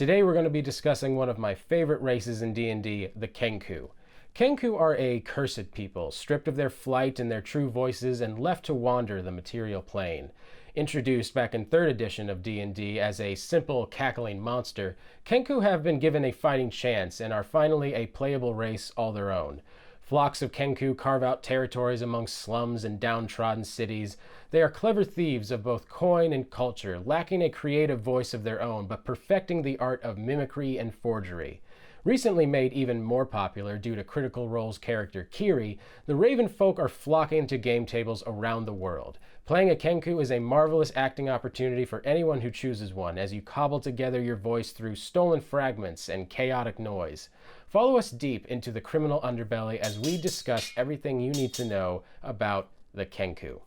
Today we're going to be discussing one of my favorite races in D&D, the Kenku. Kenku are a cursed people, stripped of their flight and their true voices and left to wander the material plane. Introduced back in 3rd edition of D&D as a simple, cackling monster, Kenku have been given a fighting chance and are finally a playable race all their own. Flocks of Kenku carve out territories among slums and downtrodden cities. They are clever thieves of both coin and culture, lacking a creative voice of their own, but perfecting the art of mimicry and forgery. Recently made even more popular due to Critical Role's character Kiri, the Raven folk are flocking to game tables around the world. Playing a Kenku is a marvelous acting opportunity for anyone who chooses one, as you cobble together your voice through stolen fragments and chaotic noise. Follow us deep into the criminal underbelly as we discuss everything you need to know about the Kenku.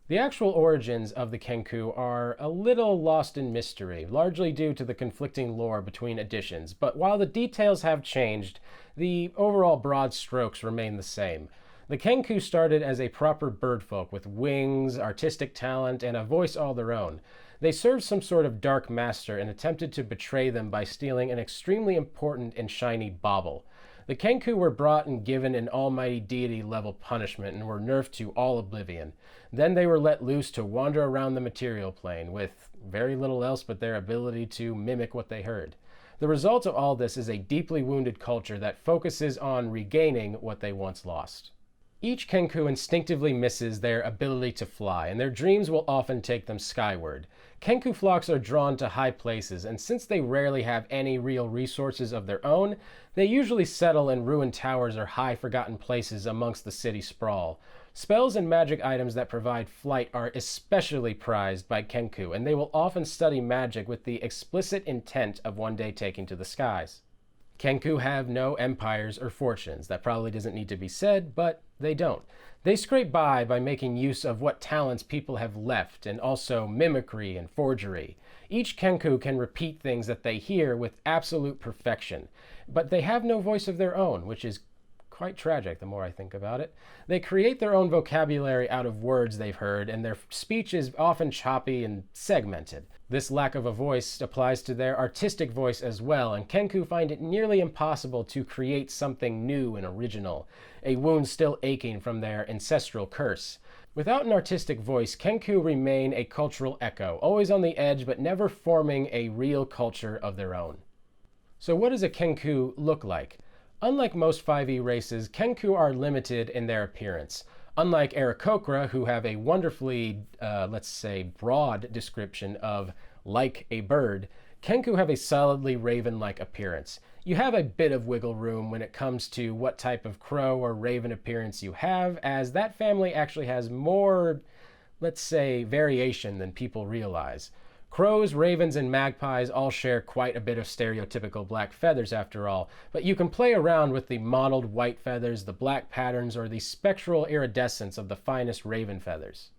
The actual origins of the Kenku are a little lost in mystery, largely due to the conflicting lore between editions, but while the details have changed, the overall broad strokes remain the same. The Kenku started as a proper birdfolk with wings, artistic talent, and a voice all their own. They served some sort of dark master and attempted to betray them by stealing an extremely important and shiny bauble. The Kenku were brought and given an almighty deity-level punishment and were nerfed to all oblivion. Then they were let loose to wander around the material plane, with very little else but their ability to mimic what they heard. The result of all this is a deeply wounded culture that focuses on regaining what they once lost. Each Kenku instinctively misses their ability to fly, and their dreams will often take them skyward. Kenku flocks are drawn to high places, and since they rarely have any real resources of their own, they usually settle in ruined towers or high forgotten places amongst the city sprawl. Spells and magic items that provide flight are especially prized by Kenku, and they will often study magic with the explicit intent of one day taking to the skies. Kenku have no empires or fortunes. That probably doesn't need to be said, but they don't. They scrape by making use of what talents people have left, and also mimicry and forgery. Each Kenku can repeat things that they hear with absolute perfection, but they have no voice of their own, which is quite tragic the more I think about it. They create their own vocabulary out of words they've heard, and their speech is often choppy and segmented. This lack of a voice applies to their artistic voice as well, and Kenku find it nearly impossible to create something new and original, a wound still aching from their ancestral curse. Without an artistic voice, Kenku remain a cultural echo, always on the edge but never forming a real culture of their own. So what does a Kenku look like? Unlike most 5e races, Kenku are limited in their appearance. Unlike Aarakocra, who have a wonderfully, let's say, broad description of like a bird, Kenku have a solidly raven-like appearance. You have a bit of wiggle room when it comes to what type of crow or raven appearance you have, as that family actually has more, let's say, variation than people realize. Crows, ravens, and magpies all share quite a bit of stereotypical black feathers after all, but you can play around with the mottled white feathers, the black patterns, or the spectral iridescence of the finest raven feathers.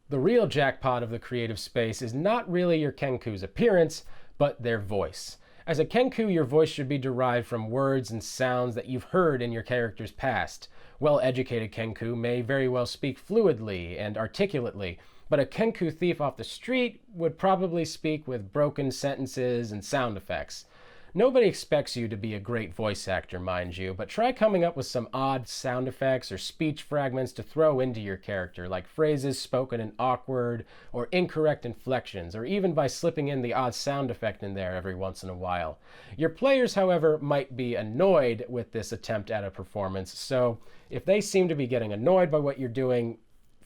The real jackpot of the creative space is not really your Kenku's appearance, but their voice. As a Kenku, your voice should be derived from words and sounds that you've heard in your character's past. Well-educated Kenku may very well speak fluidly and articulately, but a Kenku thief off the street would probably speak with broken sentences and sound effects. Nobody expects you to be a great voice actor, mind you, but try coming up with some odd sound effects or speech fragments to throw into your character, like phrases spoken in awkward or incorrect inflections, or even by slipping in the odd sound effect in there every once in a while. Your players, however, might be annoyed with this attempt at a performance, so if they seem to be getting annoyed by what you're doing,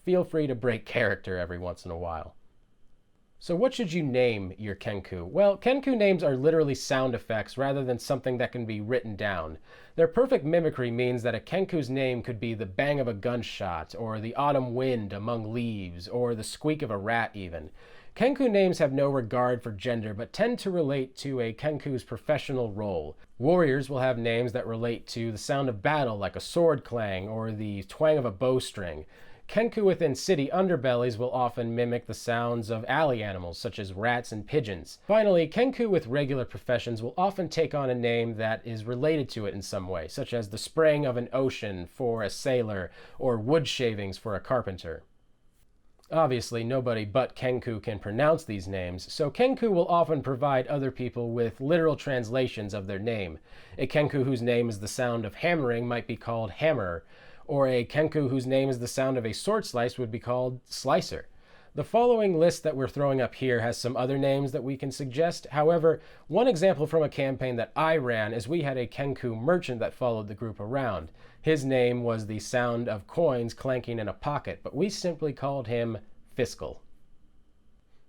feel free to break character every once in a while. So what should you name your Kenku? Well, Kenku names are literally sound effects rather than something that can be written down. Their perfect mimicry means that a Kenku's name could be the bang of a gunshot, or the autumn wind among leaves, or the squeak of a rat even. Kenku names have no regard for gender, but tend to relate to a Kenku's professional role. Warriors will have names that relate to the sound of battle, like a sword clang, or the twang of a bowstring. Kenku within city underbellies will often mimic the sounds of alley animals, such as rats and pigeons. Finally, Kenku with regular professions will often take on a name that is related to it in some way, such as the spraying of an ocean for a sailor, or wood shavings for a carpenter. Obviously, nobody but Kenku can pronounce these names, so Kenku will often provide other people with literal translations of their name. A Kenku whose name is the sound of hammering might be called hammerer, or a Kenku whose name is the sound of a sword slice would be called slicer. The following list that we're throwing up here has some other names that we can suggest. However, one example from a campaign that I ran is we had a Kenku merchant that followed the group around. His name was the sound of coins clanking in a pocket, but we simply called him Fiscal.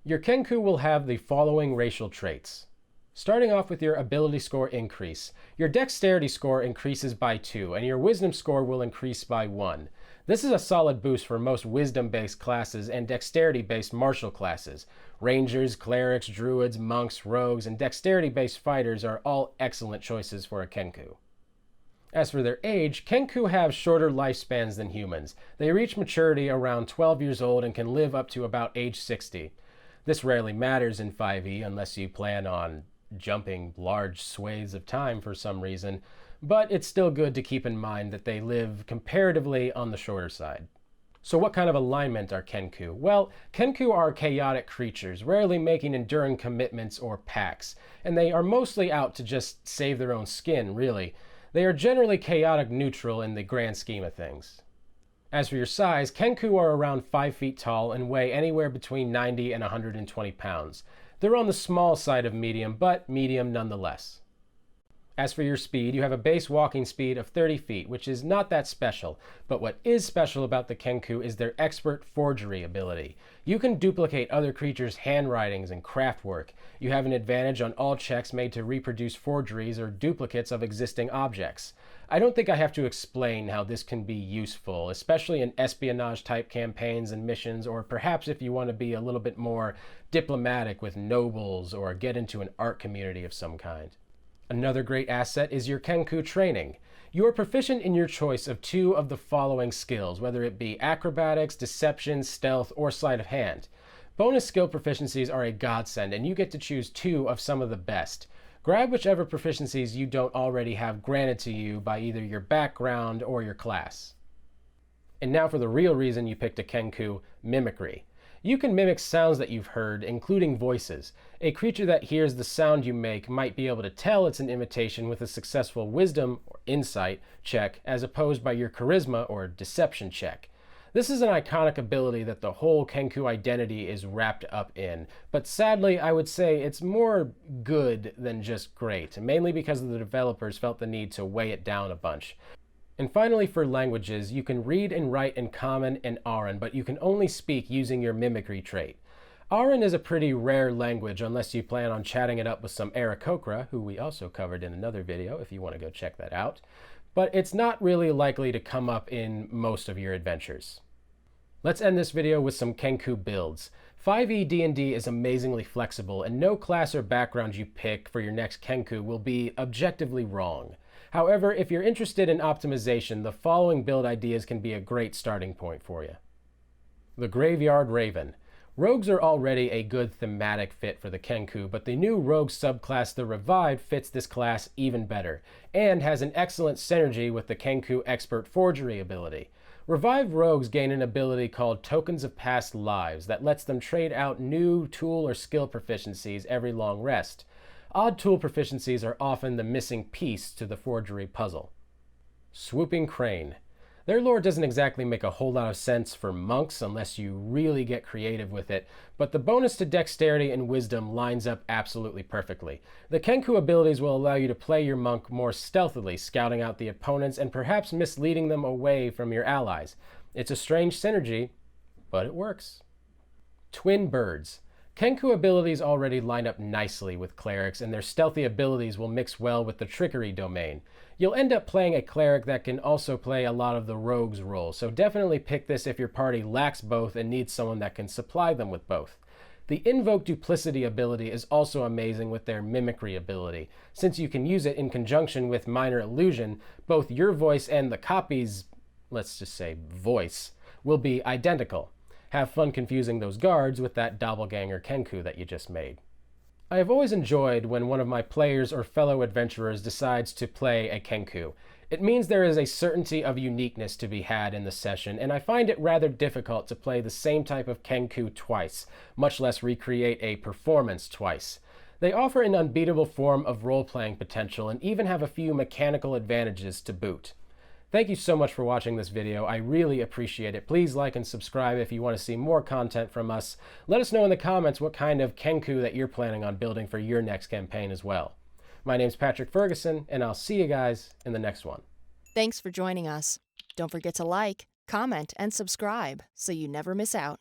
Your Kenku will have the following racial traits. Starting off with your ability score increase. Your dexterity score increases by 2, and your wisdom score will increase by 1. This is a solid boost for most wisdom-based classes and dexterity-based martial classes. Rangers, clerics, druids, monks, rogues, and dexterity-based fighters are all excellent choices for a Kenku. As for their age, Kenku have shorter lifespans than humans. They reach maturity around 12 years old and can live up to about age 60. This rarely matters in 5e unless you plan on jumping large swathes of time for some reason, but it's still good to keep in mind that they live comparatively on the shorter side. So what kind of alignment are Kenku? Well, Kenku are chaotic creatures, rarely making enduring commitments or pacts, and they are mostly out to just save their own skin, really. They are generally chaotic neutral in the grand scheme of things. As for your size, Kenku are around 5 feet tall and weigh anywhere between 90 and 120 pounds. They're on the small side of medium, but medium nonetheless. As for your speed, you have a base walking speed of 30 feet, which is not that special, but what is special about the Kenku is their expert forgery ability. You can duplicate other creatures' handwritings and craft work. You have an advantage on all checks made to reproduce forgeries or duplicates of existing objects. I don't think I have to explain how this can be useful, especially in espionage-type campaigns and missions, or perhaps if you want to be a little bit more diplomatic with nobles or get into an art community of some kind. Another great asset is your Kenku training. You are proficient in your choice of 2 of the following skills, whether it be acrobatics, deception, stealth, or sleight of hand. Bonus skill proficiencies are a godsend, and you get to choose 2 of some of the best. Grab whichever proficiencies you don't already have granted to you by either your background or your class. And now for the real reason you picked a Kenku, mimicry. You can mimic sounds that you've heard, including voices. A creature that hears the sound you make might be able to tell it's an imitation with a successful wisdom or insight check as opposed by your charisma or deception check. This is an iconic ability that the whole Kenku identity is wrapped up in, but sadly I would say it's more good than just great, mainly because the developers felt the need to weigh it down a bunch. And finally, for languages, you can read and write in Common and Auran, but you can only speak using your mimicry trait. Auran is a pretty rare language unless you plan on chatting it up with some Aarakocra, who we also covered in another video if you want to go check that out, but it's not really likely to come up in most of your adventures. Let's end this video with some Kenku builds. 5e D&D is amazingly flexible, and no class or background you pick for your next Kenku will be objectively wrong. However, if you're interested in optimization, the following build ideas can be a great starting point for you. The Graveyard Raven. Rogues are already a good thematic fit for the Kenku, but the new rogue subclass, the Revived, fits this class even better, and has an excellent synergy with the Kenku Expert Forgery ability. Revived rogues gain an ability called Tokens of Past Lives that lets them trade out new tool or skill proficiencies every long rest. Odd tool proficiencies are often the missing piece to the forgery puzzle. Swooping Crane. Their lore doesn't exactly make a whole lot of sense for monks unless you really get creative with it, but the bonus to dexterity and wisdom lines up absolutely perfectly. The Kenku abilities will allow you to play your monk more stealthily, scouting out the opponents and perhaps misleading them away from your allies. It's a strange synergy, but it works. Twin Birds. Kenku abilities already line up nicely with clerics, and their stealthy abilities will mix well with the trickery domain. You'll end up playing a cleric that can also play a lot of the rogue's role, so definitely pick this if your party lacks both and needs someone that can supply them with both. The Invoke Duplicity ability is also amazing with their Mimicry ability. Since you can use it in conjunction with Minor Illusion, both your voice and the copy's, let's just say, voice, will be identical. Have fun confusing those guards with that doppelganger Kenku that you just made. I have always enjoyed when one of my players or fellow adventurers decides to play a Kenku. It means there is a certainty of uniqueness to be had in the session, and I find it rather difficult to play the same type of Kenku twice, much less recreate a performance twice. They offer an unbeatable form of role-playing potential and even have a few mechanical advantages to boot. Thank you so much for watching this video. I really appreciate it. Please like and subscribe if you want to see more content from us. Let us know in the comments what kind of Kenku that you're planning on building for your next campaign as well. My name's Patrick Ferguson, and I'll see you guys in the next one. Thanks for joining us. Don't forget to like, comment, and subscribe so you never miss out.